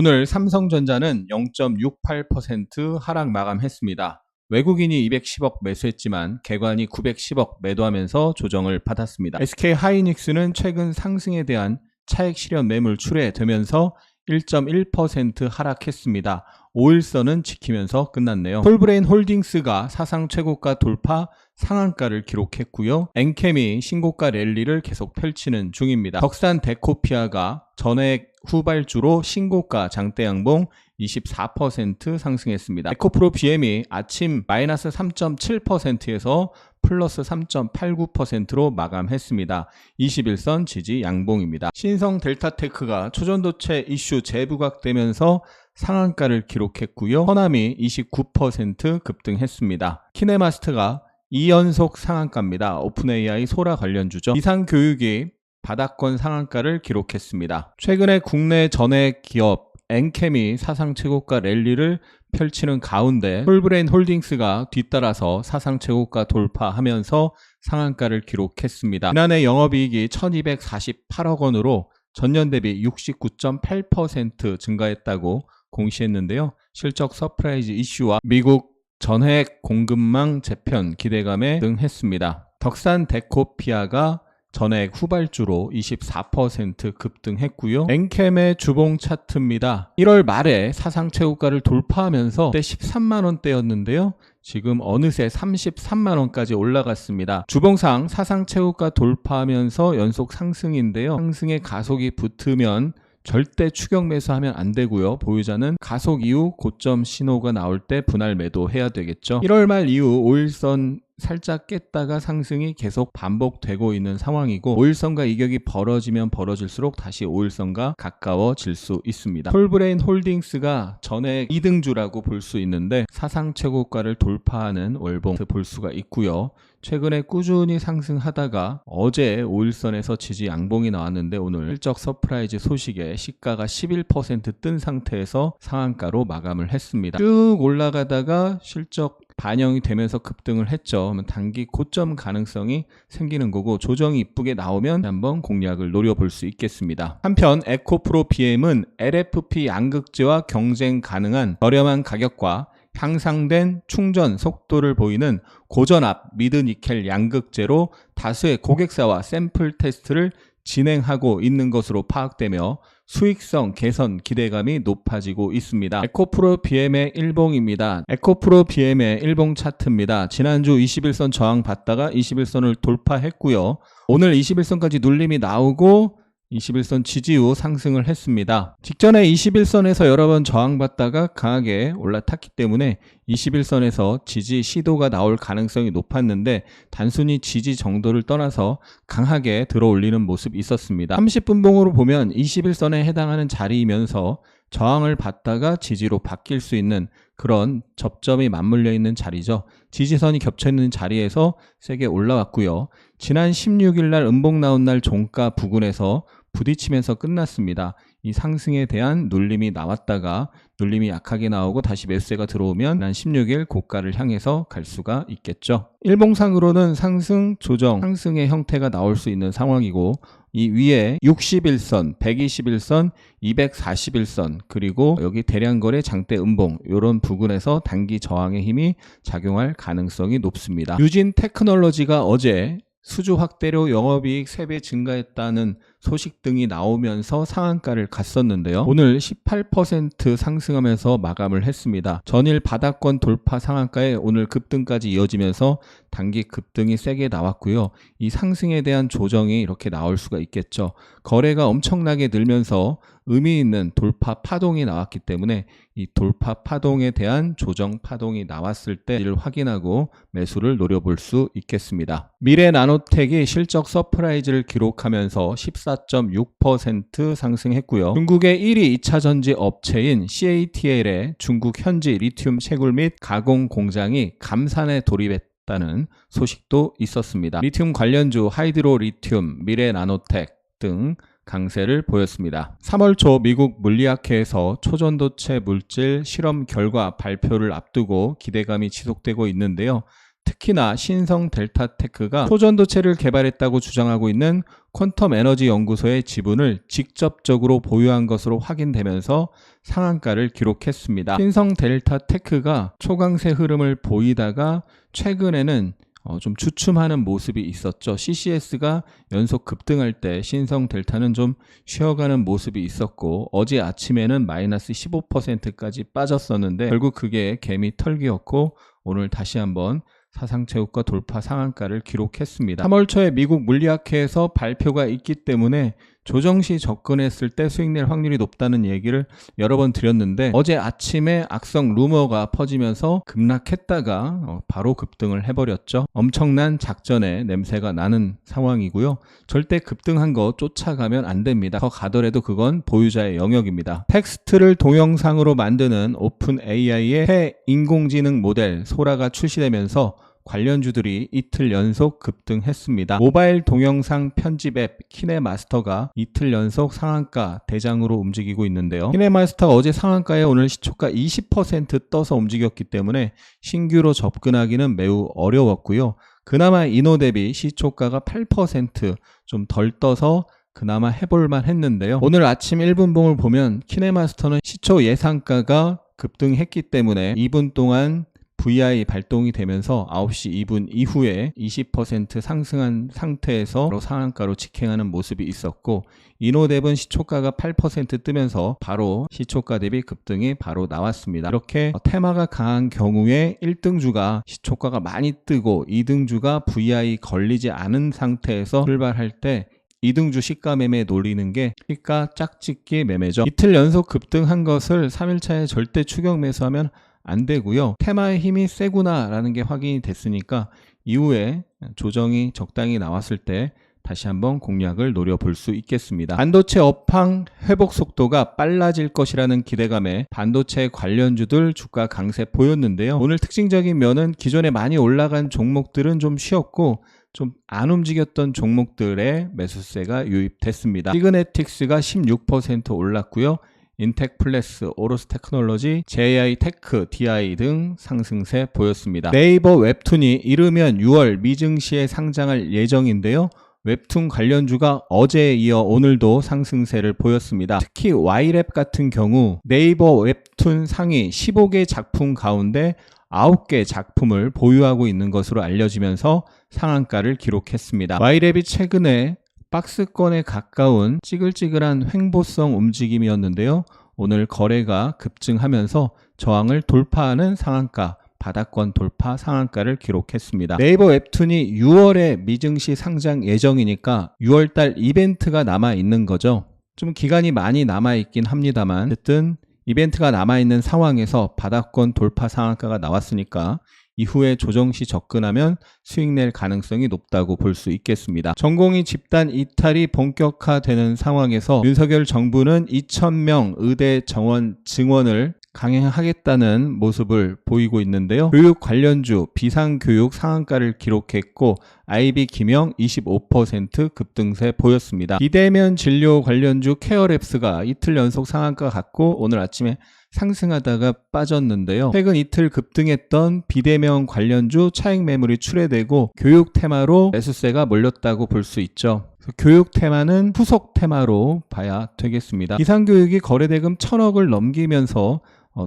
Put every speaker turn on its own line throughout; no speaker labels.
오늘 삼성전자는 0.68% 하락 마감했습니다. 외국인이 210억 매수했지만 개관이 910억 매도하면서 조정을 받았습니다. SK하이닉스는 최근 상승에 대한 차익 실현 매물 출회되면서 1.1% 하락했습니다. 5일선은 지키면서 끝났네요. 톨브레인 홀딩스가 사상 최고가 돌파 상한가를 기록했고요. 엔캠이 신고가 랠리를 계속 펼치는 중입니다. 덕산 데코피아가 전액 후발주로 신고가 장대 양봉 24% 상승했습니다. 에코프로 BM이 아침 마이너스 3.7%에서 플러스 3.89%로 마감했습니다. 21선 지지 양봉입니다. 신성 델타테크가 초전도체 이슈 재부각되면서 상한가를 기록했고요. 허남이 29% 급등했습니다. 키네마스트가 2연속 상한가입니다. 오픈AI 소라 관련주죠. 이상교육이 바닥권 상한가를 기록했습니다. 최근에 국내 전액 기업 엔캠이 사상 최고가 랠리를 펼치는 가운데 톨브레인 홀딩스가 뒤따라서 사상 최고가 돌파하면서 상한가를 기록했습니다. 지난해 영업이익이 1248억 원으로 전년 대비 69.8% 증가했다고 공시했는데요. 실적 서프라이즈 이슈와 미국 전핵 공급망 재편 기대감에 등했습니다. 덕산 데코피아가 전액 후발주로 24% 급등했고요. 엔캠의 주봉 차트입니다. 1월 말에 사상 최고가를 돌파하면서 그때 13만원대였는데요. 지금 어느새 33만원까지 올라갔습니다. 주봉상 사상 최고가 돌파하면서 연속 상승인데요. 상승의 가속이 붙으면 절대 추격 매수하면 안 되고요. 보유자는 가속 이후 고점 신호가 나올 때 분할 매도해야 되겠죠. 1월 말 이후 5일선 살짝 깼다가 상승이 계속 반복되고 있는 상황이고 5일선과 이격이 벌어지면 벌어질수록 다시 5일선과 가까워질 수 있습니다. 톨브레인 홀딩스가 전액 2등주라고 볼 수 있는데 사상 최고가를 돌파하는 월봉 볼 수가 있고요. 최근에 꾸준히 상승하다가 어제 5일선에서 지지 양봉이 나왔는데 오늘 실적 서프라이즈 소식에 시가가 11% 뜬 상태에서 상한가로 마감을 했습니다. 쭉 올라가다가 실적 반영이 되면서 급등을 했죠. 그러면 단기 고점 가능성이 생기는 거고 조정이 이쁘게 나오면 한번 공략을 노려볼 수 있겠습니다. 한편 에코프로 BM은 LFP 양극재와 경쟁 가능한 저렴한 가격과 향상된 충전 속도를 보이는 고전압 미드니켈 양극재로 다수의 고객사와 샘플 테스트를 진행하고 있는 것으로 파악되며 수익성 개선 기대감이 높아지고 있습니다. 에코프로 BM의 일봉입니다. 에코프로 BM의 일봉 차트입니다. 지난주 21선 저항 받다가 21선을 돌파했고요. 오늘 21선까지 눌림이 나오고 21선 지지 후 상승을 했습니다. 직전에 21선에서 여러 번 저항받다가 강하게 올라탔기 때문에 21선에서 지지 시도가 나올 가능성이 높았는데 단순히 지지 정도를 떠나서 강하게 들어올리는 모습이 있었습니다. 30분봉으로 보면 21선에 해당하는 자리이면서 저항을 받다가 지지로 바뀔 수 있는 그런 접점이 맞물려 있는 자리죠. 지지선이 겹쳐 있는 자리에서 세게 올라왔고요. 지난 16일 날 음봉 나온 날 종가 부근에서 부딪히면서 끝났습니다. 이 상승에 대한 눌림이 나왔다가 눌림이 약하게 나오고 다시 매수세가 들어오면 지난 16일 고가를 향해서 갈 수가 있겠죠. 일봉상으로는 상승, 조정, 상승의 형태가 나올 수 있는 상황이고 이 위에 61선, 121선, 241선 그리고 여기 대량거래 장대 음봉 이런 부근에서 단기 저항의 힘이 작용할 가능성이 높습니다. 유진 테크놀로지가 어제 수주 확대로 영업이익 3배 증가했다는 소식 등이 나오면서 상한가를 갔었는데요. 오늘 18% 상승하면서 마감을 했습니다. 전일 바닥권 돌파 상한가에 오늘 급등까지 이어지면서 단기 급등이 세게 나왔고요. 이 상승에 대한 조정이 이렇게 나올 수가 있겠죠. 거래가 엄청나게 늘면서 의미 있는 돌파 파동이 나왔기 때문에 이 돌파 파동에 대한 조정 파동이 나왔을 때 이를 확인하고 매수를 노려볼 수 있겠습니다. 미래나노텍이 실적 서프라이즈를 기록하면서 14.6% 상승했고요. 중국의 1위 2차 전지 업체인 CATL의 중국 현지 리튬 채굴 및 가공 공장이 감산에 돌입했다는 소식도 있었습니다. 리튬 관련주 하이드로 리튬, 미래나노텍 등 강세를 보였습니다. 3월 초 미국 물리학회에서 초전도체 물질 실험 결과 발표를 앞두고 기대감이 지속되고 있는데요. 특히나 신성 델타테크가 초전도체를 개발했다고 주장하고 있는 퀀텀 에너지 연구소의 지분을 직접적으로 보유한 것으로 확인되면서 상한가를 기록했습니다. 신성 델타 테크가 초강세 흐름을 보이다가 최근에는 좀 주춤하는 모습이 있었죠. CCS가 연속 급등할 때 신성 델타는 좀 쉬어가는 모습이 있었고 어제 아침에는 마이너스 15%까지 빠졌었는데 결국 그게 개미 털기였고 오늘 다시 한번 사상체육과 돌파 상한가를 기록했습니다. 3월 초에 미국 물리학회에서 발표가 있기 때문에 조정시 접근했을 때 수익 낼 확률이 높다는 얘기를 여러 번 드렸는데 어제 아침에 악성 루머가 퍼지면서 급락했다가 바로 급등을 해버렸죠. 엄청난 작전의 냄새가 나는 상황이고요. 절대 급등한 거 쫓아가면 안 됩니다. 더 가더라도 그건 보유자의 영역입니다. 텍스트를 동영상으로 만드는 오픈 AI의 새 인공지능 모델 소라가 출시되면서 관련주들이 이틀 연속 급등했습니다. 모바일 동영상 편집 앱 키네마스터가 이틀 연속 상한가 대장으로 움직이고 있는데요. 키네마스터가 어제 상한가에 오늘 시초가 20% 떠서 움직였기 때문에 신규로 접근하기는 매우 어려웠고요. 그나마 이노 대비 시초가가 8% 좀 덜 떠서 그나마 해볼만 했는데요. 오늘 아침 1분봉을 보면 키네마스터는 시초 예상가가 급등했기 때문에 2분 동안 VI 발동이 되면서 9시 2분 이후에 20% 상승한 상태에서 바로 상한가로 직행하는 모습이 있었고 이노뎁은 시초가가 8% 뜨면서 바로 시초가 대비 급등이 바로 나왔습니다. 이렇게 테마가 강한 경우에 1등주가 시초가가 많이 뜨고 2등주가 VI 걸리지 않은 상태에서 출발할 때 2등주 시가 매매 노리는 게 시가 짝짓기 매매죠. 이틀 연속 급등한 것을 3일차에 절대 추격 매수하면 안 되고요. 테마의 힘이 세구나 라는 게 확인이 됐으니까 이후에 조정이 적당히 나왔을 때 다시 한번 공략을 노려볼 수 있겠습니다. 반도체 업황 회복 속도가 빨라질 것이라는 기대감에 반도체 관련주들 주가 강세 보였는데요. 오늘 특징적인 면은 기존에 많이 올라간 종목들은 좀 쉬었고 좀 안 움직였던 종목들의 매수세가 유입됐습니다. 시그네틱스가 16% 올랐고요. 인텍플래스, 오로스 테크놀로지, JI 테크, DI 등 상승세 보였습니다. 네이버 웹툰이 이르면 6월 미증시에 상장할 예정인데요. 웹툰 관련주가 어제에 이어 오늘도 상승세를 보였습니다. 특히 Y랩 같은 경우 네이버 웹툰 상위 15개 작품 가운데 9개 작품을 보유하고 있는 것으로 알려지면서 상한가를 기록했습니다. Y랩이 최근에 박스권에 가까운 찌글찌글한 횡보성 움직임이었는데요. 오늘 거래가 급증하면서 저항을 돌파하는 상한가, 바닥권 돌파 상한가를 기록했습니다. 네이버 웹툰이 6월에 미증시 상장 예정이니까 6월달 이벤트가 남아있는 거죠. 좀 기간이 많이 남아있긴 합니다만 어쨌든 이벤트가 남아있는 상황에서 바닥권 돌파 상한가가 나왔으니까 이후에 조정시 접근하면 수익 낼 가능성이 높다고 볼 수 있겠습니다. 전공의 집단 이탈이 본격화되는 상황에서 윤석열 정부는 2,000명 의대 정원 증원을 강행하겠다는 모습을 보이고 있는데요. 교육 관련주 비상교육 상한가를 기록했고 IB 기명 25% 급등세 보였습니다. 비대면 진료 관련주 케어랩스가 이틀 연속 상한가 갔고 오늘 아침에 상승하다가 빠졌는데요. 최근 이틀 급등했던 비대면 관련주 차익 매물이 출회되고 교육 테마로 매수세가 몰렸다고 볼 수 있죠. 교육 테마는 후속 테마로 봐야 되겠습니다. 비상교육이 거래대금 1,000억을 넘기면서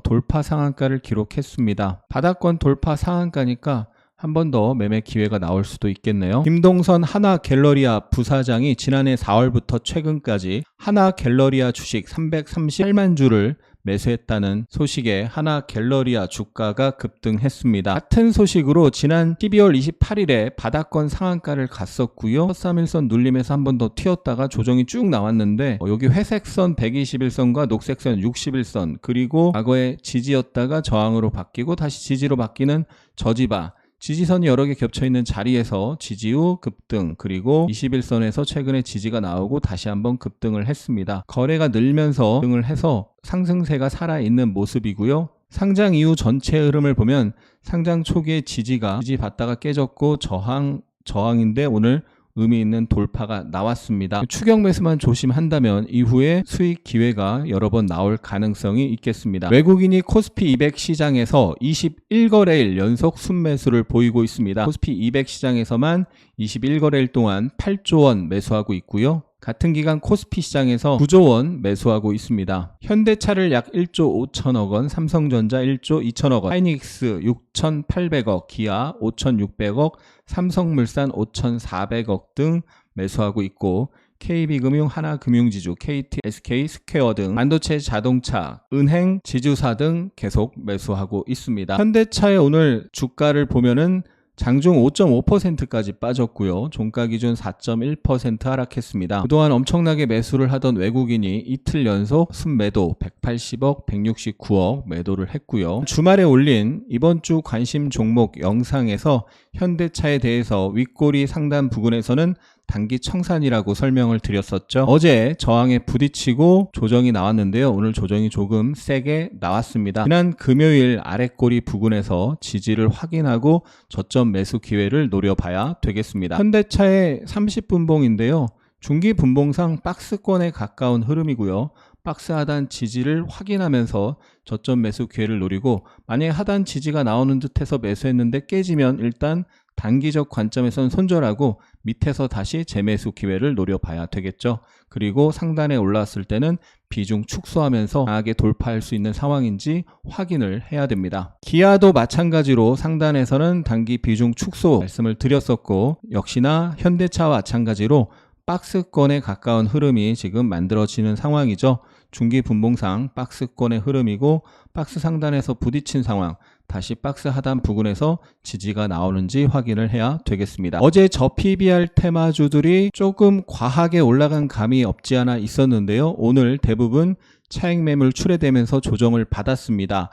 돌파 상한가를 기록했습니다. 바닥권 돌파 상한가니까 한 번 더 매매 기회가 나올 수도 있겠네요. 김동선 하나갤러리아 부사장이 지난해 4월부터 최근까지 하나갤러리아 주식 338만 주를 매수했다는 소식에 하나갤러리아 주가가 급등했습니다. 같은 소식으로 지난 12월 28일에 바닥권 상한가를 갔었고요. 3일선 눌림에서 한 번 더 튀었다가 조정이 쭉 나왔는데 여기 회색선 121선과 녹색선 61선 그리고 과거에 지지였다가 저항으로 바뀌고 다시 지지로 바뀌는 저지바 지지선이 여러 개 겹쳐있는 자리에서 지지 후 급등 그리고 21선에서 최근에 지지가 나오고 다시 한번 급등을 했습니다. 거래가 늘면서 급등을 해서 상승세가 살아있는 모습이고요. 상장 이후 전체 흐름을 보면 상장 초기에 지지받다가 깨졌고 저항인데 오늘 의미 있는 돌파가 나왔습니다. 추격 매수만 조심한다면 이후에 수익 기회가 여러 번 나올 가능성이 있겠습니다. 외국인이 코스피 200 시장에서 21거래일 연속 순매수를 보이고 있습니다. 코스피 200 시장에서만 21거래일 동안 8조 원 매수하고 있고요. 같은 기간 코스피 시장에서 9조 원 매수하고 있습니다. 현대차를 약 1조 5천억 원, 삼성전자 1조 2천억 원, 하이닉스 6,800억, 기아 5,600억, 삼성물산 5,400억 등 매수하고 있고 KB금융, 하나금융지주, KT, SK, 스퀘어 등 반도체, 자동차, 은행, 지주사 등 계속 매수하고 있습니다. 현대차의 오늘 주가를 보면은 장중 5.5%까지 빠졌고요. 종가 기준 4.1% 하락했습니다. 그동안 엄청나게 매수를 하던 외국인이 이틀 연속 순매도 180억, 169억 매도를 했고요. 주말에 올린 이번 주 관심 종목 영상에서 현대차에 대해서 윗꼬리 상단 부근에서는 단기 청산이라고 설명을 드렸었죠. 어제 저항에 부딪히고 조정이 나왔는데요. 오늘 조정이 조금 세게 나왔습니다. 지난 금요일 아랫꼬리 부근에서 지지를 확인하고 저점 매수 기회를 노려봐야 되겠습니다. 현대차의 30분봉인데요. 중기 분봉상 박스권에 가까운 흐름이고요. 박스 하단 지지를 확인하면서 저점 매수 기회를 노리고 만약에 하단 지지가 나오는 듯해서 매수했는데 깨지면 일단 단기적 관점에선 손절하고 밑에서 다시 재매수 기회를 노려봐야 되겠죠. 그리고 상단에 올라왔을 때는 비중 축소하면서 강하게 돌파할 수 있는 상황인지 확인을 해야 됩니다. 기아도 마찬가지로 상단에서는 단기 비중 축소 말씀을 드렸었고 역시나 현대차와 마찬가지로 박스권에 가까운 흐름이 지금 만들어지는 상황이죠. 중기 분봉상 박스권의 흐름이고 박스 상단에서 부딪힌 상황, 다시 박스 하단 부근에서 지지가 나오는지 확인을 해야 되겠습니다. 어제 저PBR 테마주들이 조금 과하게 올라간 감이 없지 않아 있었는데요. 오늘 대부분 차익 매물 출회되면서 조정을 받았습니다.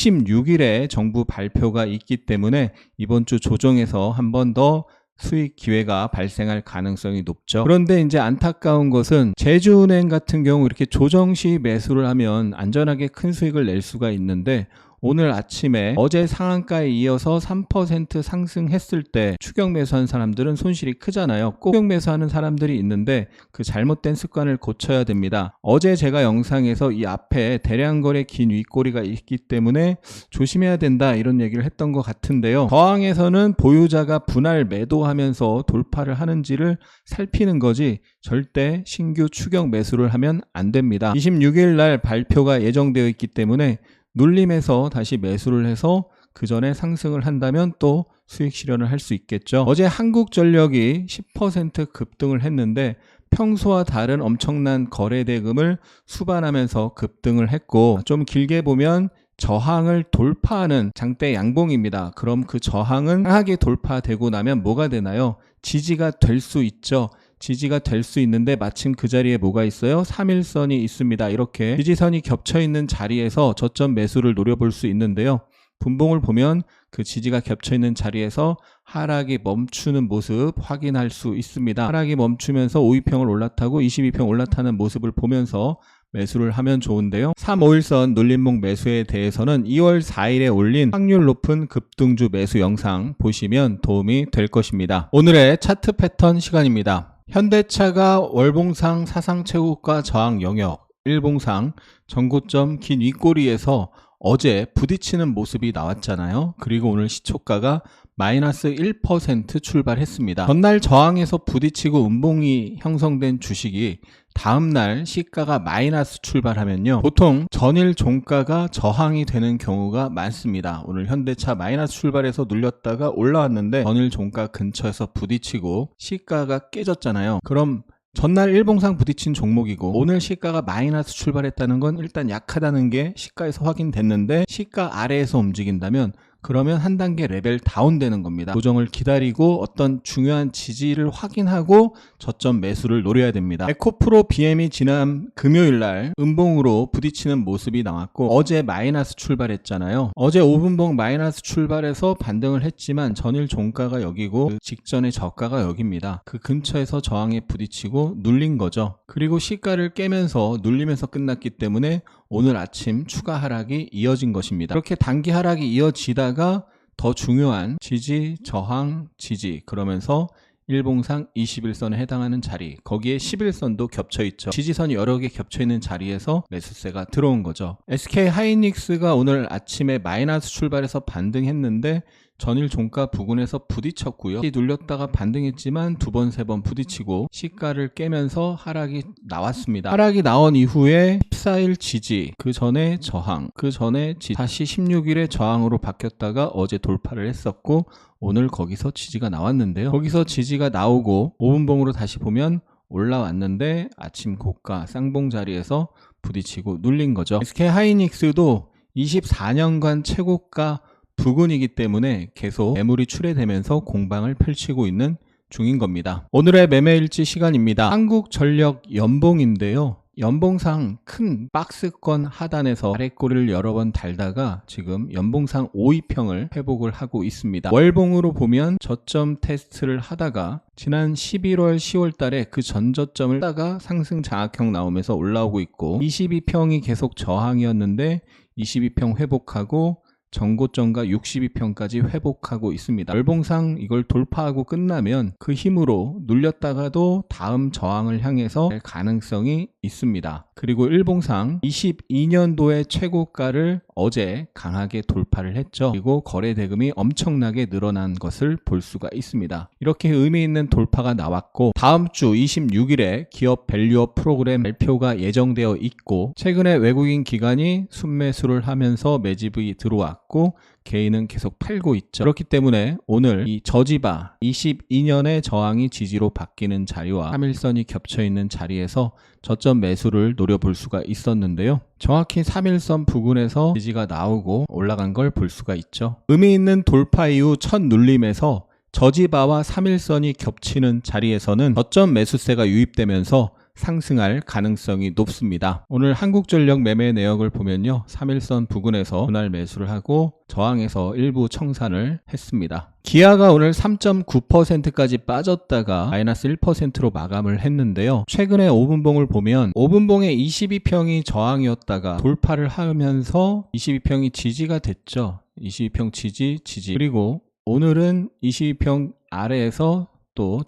26일에 정부 발표가 있기 때문에 이번 주 조정에서 한 번 더 수익 기회가 발생할 가능성이 높죠. 그런데 이제 안타까운 것은 제주은행 같은 경우 이렇게 조정 시 매수를 하면 안전하게 큰 수익을 낼 수가 있는데 오늘 아침에 어제 상한가에 이어서 3% 상승했을 때 추격 매수한 사람들은 손실이 크잖아요. 꼭 추격 매수하는 사람들이 있는데 그 잘못된 습관을 고쳐야 됩니다. 어제 제가 영상에서 이 앞에 대량 거래 긴 윗꼬리가 있기 때문에 조심해야 된다 이런 얘기를 했던 것 같은데요. 저항에서는 보유자가 분할 매도하면서 돌파를 하는지를 살피는 거지 절대 신규 추격 매수를 하면 안 됩니다. 26일 날 발표가 예정되어 있기 때문에 눌림에서 다시 매수를 해서 그 전에 상승을 한다면 또 수익 실현을 할 수 있겠죠. 어제 한국전력이 10% 급등을 했는데 평소와 다른 엄청난 거래 대금을 수반하면서 급등을 했고 좀 길게 보면 저항을 돌파하는 장대 양봉입니다. 그럼 그 저항은 강하게 돌파되고 나면 뭐가 되나요? 지지가 될 수 있죠. 지지가 될 수 있는데 마침 그 자리에 뭐가 있어요? 3일선이 있습니다. 이렇게 지지선이 겹쳐있는 자리에서 저점 매수를 노려볼 수 있는데요. 분봉을 보면 그 지지가 겹쳐있는 자리에서 하락이 멈추는 모습 확인할 수 있습니다. 하락이 멈추면서 5위평을 올라타고 22평 올라타는 모습을 보면서 매수를 하면 좋은데요. 3, 5일선 눌림목 매수에 대해서는 2월 4일에 올린 확률 높은 급등주 매수 영상 보시면 도움이 될 것입니다. 오늘의 차트 패턴 시간입니다. 현대차가 월봉상 사상 최고가 저항 영역, 일봉상 전고점 긴 윗꼬리에서 어제 부딪히는 모습이 나왔잖아요. 그리고 오늘 시초가가 마이너스 1% 출발했습니다. 전날 저항에서 부딪히고 음봉이 형성된 주식이 다음날 시가가 마이너스 출발하면요. 보통 전일 종가가 저항이 되는 경우가 많습니다. 오늘 현대차 마이너스 출발해서 눌렸다가 올라왔는데 전일 종가 근처에서 부딪히고 시가가 깨졌잖아요. 그럼 전날 일봉상 부딪힌 종목이고 오늘 시가가 마이너스 출발했다는 건 일단 약하다는 게 시가에서 확인됐는데 시가 아래에서 움직인다면 그러면 한 단계 레벨 다운 되는 겁니다. 조정을 기다리고 어떤 중요한 지지를 확인하고 저점 매수를 노려야 됩니다. 에코프로 BM이 지난 금요일날 음봉으로 부딪히는 모습이 나왔고 어제 마이너스 출발했잖아요. 어제 5분봉 마이너스 출발해서 반등을 했지만 전일 종가가 여기고 그 직전의 저가가 여기입니다. 그 근처에서 저항에 부딪히고 눌린 거죠. 그리고 시가를 깨면서 눌리면서 끝났기 때문에 오늘 아침 추가 하락이 이어진 것입니다. 그렇게 단기 하락이 이어지다가 더 중요한 지지, 저항, 지지 그러면서 일봉상 21선에 해당하는 자리, 거기에 11선도 겹쳐있죠. 지지선이 여러 개 겹쳐있는 자리에서 매수세가 들어온 거죠. SK 하이닉스가 오늘 아침에 마이너스 출발해서 반등했는데 전일 종가 부근에서 부딪혔고요. 눌렸다가 반등했지만 두 번, 세 번 부딪히고 시가를 깨면서 하락이 나왔습니다. 하락이 나온 이후에 14일 지지, 그 전에 저항, 그 전에 다시 16일에 저항으로 바뀌었다가 어제 돌파를 했었고 오늘 거기서 지지가 나왔는데요. 거기서 지지가 나오고 5분봉으로 다시 보면 올라왔는데 아침 고가 쌍봉 자리에서 부딪히고 눌린 거죠. SK 하이닉스도 24년간 최고가 부근이기 때문에 계속 매물이 출회되면서 공방을 펼치고 있는 중인 겁니다. 오늘의 매매일지 시간입니다. 한국전력 연봉인데요. 연봉상 큰 박스권 하단에서 아래꼬리를 여러 번 달다가 지금 연봉상 5위평을 회복을 하고 있습니다. 월봉으로 보면 저점 테스트를 하다가 지난 11월 10월 달에 그 전저점을 따가 상승 장악형 나오면서 올라오고 있고 22평이 계속 저항이었는데 22평 회복하고 전고점과 62평까지 회복하고 있습니다. 월봉상 이걸 돌파하고 끝나면 그 힘으로 눌렸다가도 다음 저항을 향해서 갈 가능성이 있습니다. 그리고 일봉상 22년도의 최고가를 어제 강하게 돌파를 했죠. 그리고 거래 대금이 엄청나게 늘어난 것을 볼 수가 있습니다. 이렇게 의미 있는 돌파가 나왔고 다음 주 26일에 기업 밸류업 프로그램 발표가 예정되어 있고 최근에 외국인 기관이 순매수를 하면서 매집이 들어왔고 개인은 계속 팔고 있죠. 그렇기 때문에 오늘 이 저지바 22년의 저항이 지지로 바뀌는 자리와 3일선이 겹쳐있는 자리에서 저점 매수를 노려볼 수가 있었는데요. 정확히 3일선 부근에서 지지가 나오고 올라간 걸 볼 수가 있죠. 의미 있는 돌파 이후 첫 눌림에서 저지바와 3일선이 겹치는 자리에서는 저점 매수세가 유입되면서 상승할 가능성이 높습니다. 오늘 한국전력 매매 내역을 보면요. 3일선 부근에서 분할 매수를 하고 저항에서 일부 청산을 했습니다. 기아가 오늘 3.9%까지 빠졌다가 마이너스 1%로 마감을 했는데요. 최근에 5분봉을 보면 5분봉에 22평이 저항이었다가 돌파를 하면서 22평이 지지가 됐죠. 22평 지지. 그리고 오늘은 22평 아래에서 또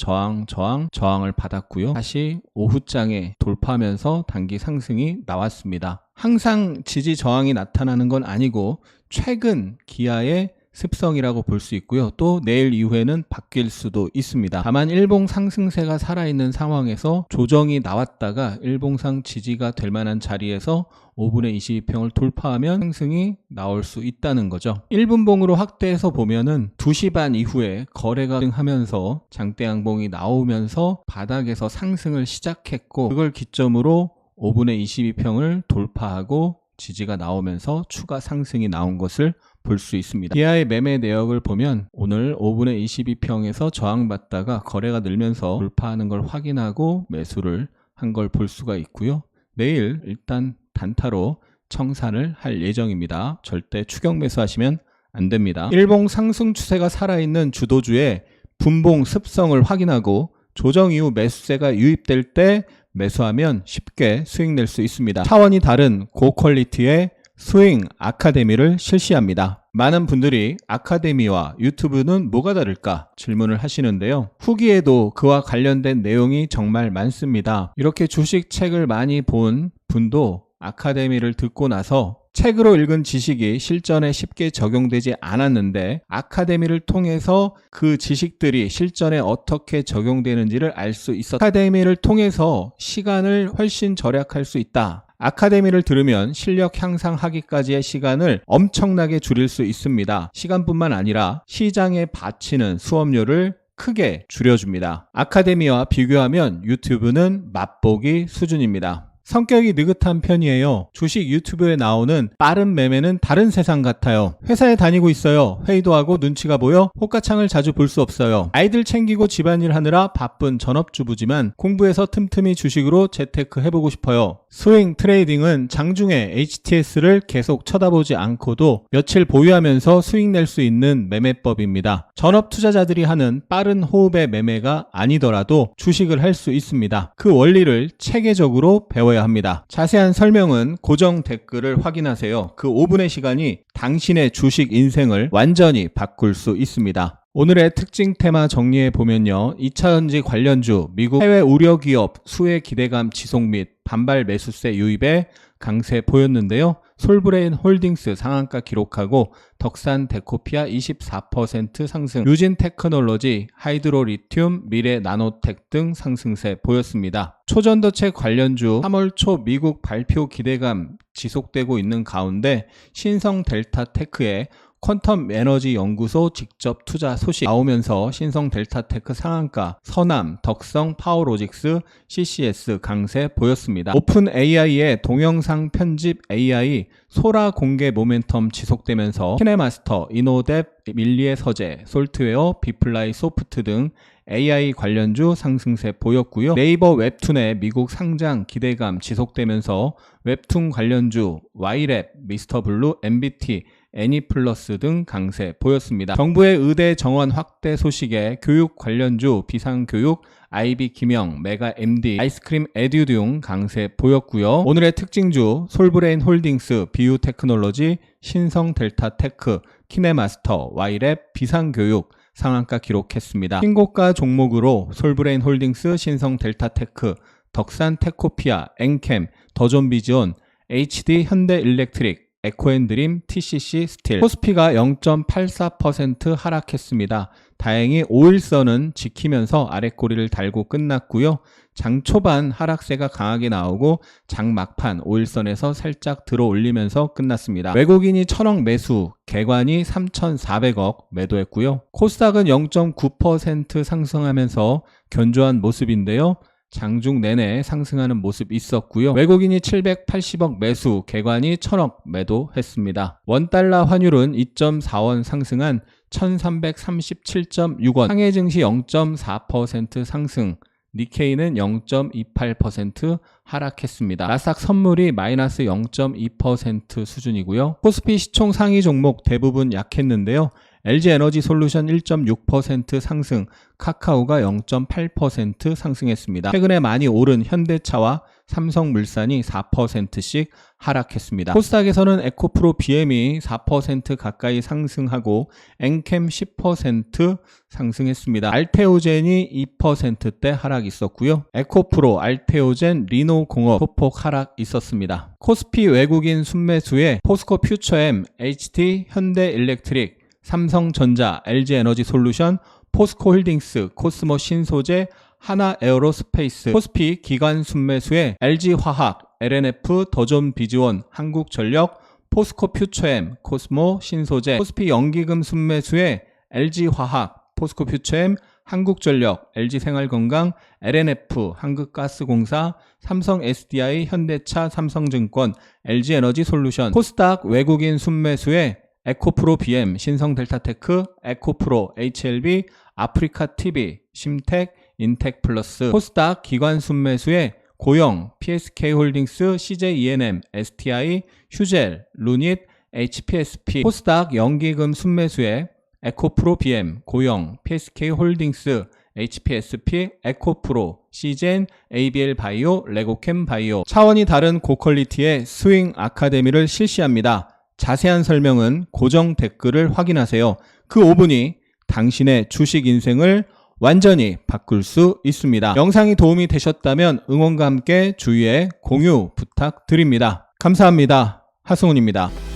저항을 받았고요. 다시 오후장에 돌파하면서 단기 상승이 나왔습니다. 항상 지지 저항이 나타나는 건 아니고 최근 기아의 습성이라고 볼 수 있고요. 또 내일 이후에는 바뀔 수도 있습니다. 다만 일봉 상승세가 살아있는 상황에서 조정이 나왔다가 일봉상 지지가 될 만한 자리에서 5분의 22평을 돌파하면 상승이 나올 수 있다는 거죠. 1분봉으로 확대해서 보면은 2시 반 이후에 거래가 하면서 장대 양봉이 나오면서 바닥에서 상승을 시작했고 그걸 기점으로 5분의 22평을 돌파하고 지지가 나오면서 추가 상승이 나온 것을 볼 수 있습니다. 기아의 매매 내역을 보면 오늘 5분의 22평에서 저항받다가 거래가 늘면서 돌파하는 걸 확인하고 매수를 한 걸 볼 수가 있고요. 내일 일단 단타로 청산을 할 예정입니다. 절대 추격 매수하시면 안 됩니다. 일봉 상승 추세가 살아있는 주도주의 분봉 습성을 확인하고 조정 이후 매수세가 유입될 때 매수하면 쉽게 수익 낼 수 있습니다. 차원이 다른 고퀄리티의 스윙 아카데미를 실시합니다. 많은 분들이 아카데미와 유튜브는 뭐가 다를까 질문을 하시는데요. 후기에도 그와 관련된 내용이 정말 많습니다. 이렇게 주식 책을 많이 본 분도 아카데미를 듣고 나서 책으로 읽은 지식이 실전에 쉽게 적용되지 않았는데 아카데미를 통해서 그 지식들이 실전에 어떻게 적용되는지를 알 수 있었다. 아카데미를 통해서 시간을 훨씬 절약할 수 있다. 아카데미를 들으면 실력 향상하기까지의 시간을 엄청나게 줄일 수 있습니다. 시간뿐만 아니라 시장에 바치는 수업료를 크게 줄여줍니다. 아카데미와 비교하면 유튜브는 맛보기 수준입니다. 성격이 느긋한 편이에요. 주식 유튜브에 나오는 빠른 매매는 다른 세상 같아요. 회사에 다니고 있어요. 회의도 하고 눈치가 보여 호가창을 자주 볼 수 없어요. 아이들 챙기고 집안일 하느라 바쁜 전업주부지만 공부해서 틈틈이 주식으로 재테크 해보고 싶어요. 스윙 트레이딩은 장중에 HTS를 계속 쳐다보지 않고도 며칠 보유하면서 수익 낼 수 있는 매매법입니다. 전업 투자자들이 하는 빠른 호흡의 매매가 아니더라도 주식을 할 수 있습니다. 그 원리를 체계적으로 배워야 합니다. 자세한 설명은 고정 댓글을 확인하세요. 그 5분의 시간이 당신의 주식 인생을 완전히 바꿀 수 있습니다. 오늘의 특징 테마 정리해 보면요. 2차전지 관련주, 미국 해외 우려 기업 수혜 기대감 지속 및 반발 매수세 유입에 강세 보였는데요. 솔브레인 홀딩스 상한가 기록하고 덕산 데코피아 24% 상승, 유진 테크놀로지, 하이드로 리튬, 미래 나노텍 등 상승세 보였습니다. 초전도체 관련주 3월 초 미국 발표 기대감 지속되고 있는 가운데 신성 델타 테크의 퀀텀 에너지 연구소 직접 투자 소식 나오면서 신성 델타테크 상한가, 서남, 덕성, 파워로직스, CCS 강세 보였습니다. 오픈 AI의 동영상 편집 AI 소라 공개 모멘텀 지속되면서 키네마스터, 이노뎁, 밀리의 서재, 솔트웨어, 비플라이 소프트 등 AI 관련주 상승세 보였고요. 네이버 웹툰의 미국 상장 기대감 지속되면서 웹툰 관련주 와이랩, 미스터블루, MBT, 애니플러스 등 강세 보였습니다. 정부의 의대 정원 확대 소식에 교육 관련주 비상교육, IB 김영, 메가 MD, 아이스크림 에듀 등 강세 보였고요. 오늘의 특징주 솔브레인 홀딩스, 비유 테크놀로지, 신성 델타 테크, 키네마스터, 와이랩, 비상교육 상한가 기록했습니다. 신고가 종목으로 솔브레인 홀딩스, 신성 델타 테크, 덕산 테코피아, 엔캠, 더존비지온, HD 현대일렉트릭, 에코앤드림, TCC 스틸, 코스피가 0.84% 하락했습니다. 다행히 5일선은 지키면서 아랫꼬리를 달고 끝났고요. 장 초반 하락세가 강하게 나오고 장 막판 5일선에서 살짝 들어 올리면서 끝났습니다. 외국인이 1000억 매수, 개관이 3,400억 매도했고요. 코스닥은 0.9% 상승하면서 견조한 모습인데요. 장중 내내 상승하는 모습 있었고요. 외국인이 780억 매수, 개관이 1000억 매도했습니다. 원달러 환율은 2.4원 상승한 1337.6원, 상해 증시 0.4% 상승, 니케이는 0.28% 하락했습니다. 나스닥 선물이 마이너스 0.2% 수준이고요. 코스피 시총 상위 종목 대부분 약했는데요. LG에너지솔루션 1.6% 상승, 카카오가 0.8% 상승했습니다. 최근에 많이 오른 현대차와 삼성물산이 4%씩 하락했습니다. 코스닥에서는 에코프로 BM이 4% 가까이 상승하고 엔캠 10% 상승했습니다. 알테오젠이 2%대 하락 있었고요. 에코프로, 알테오젠, 리노공업 소폭 하락 있었습니다. 코스피 외국인 순매수에 포스코 퓨처엠, HT, 현대일렉트릭, 삼성전자, LG에너지솔루션, 포스코홀딩스, 코스모 신소재, 하나에어로스페이스, 코스피 기관 순매수에 LG화학, LNF, 더존비즈원, 한국전력, 포스코퓨처엠, 코스모 신소재, 코스피 연기금 순매수에 LG화학, 포스코퓨처엠, 한국전력, LG생활건강, LNF, 한국가스공사, 삼성 SDI, 현대차, 삼성증권, LG에너지솔루션, 코스닥 외국인 순매수에 에코프로 BM, 신성델타테크, 에코프로, HLB, 아프리카TV, 심텍, 인텍플러스, 코스닥 기관 순매수에 고영, PSK홀딩스, CJENM, STI, 휴젤, 루닛, HPSP, 코스닥 연기금 순매수에 에코프로 BM, 고영, PSK홀딩스, HPSP, 에코프로, 시젠, ABL바이오, 레고캠바이오. 차원이 다른 고퀄리티의 스윙 아카데미를 실시합니다. 자세한 설명은 고정 댓글을 확인하세요. 그 5분이 당신의 주식 인생을 완전히 바꿀 수 있습니다. 영상이 도움이 되셨다면 응원과 함께 주위에 공유 부탁드립니다. 감사합니다. 하승훈입니다.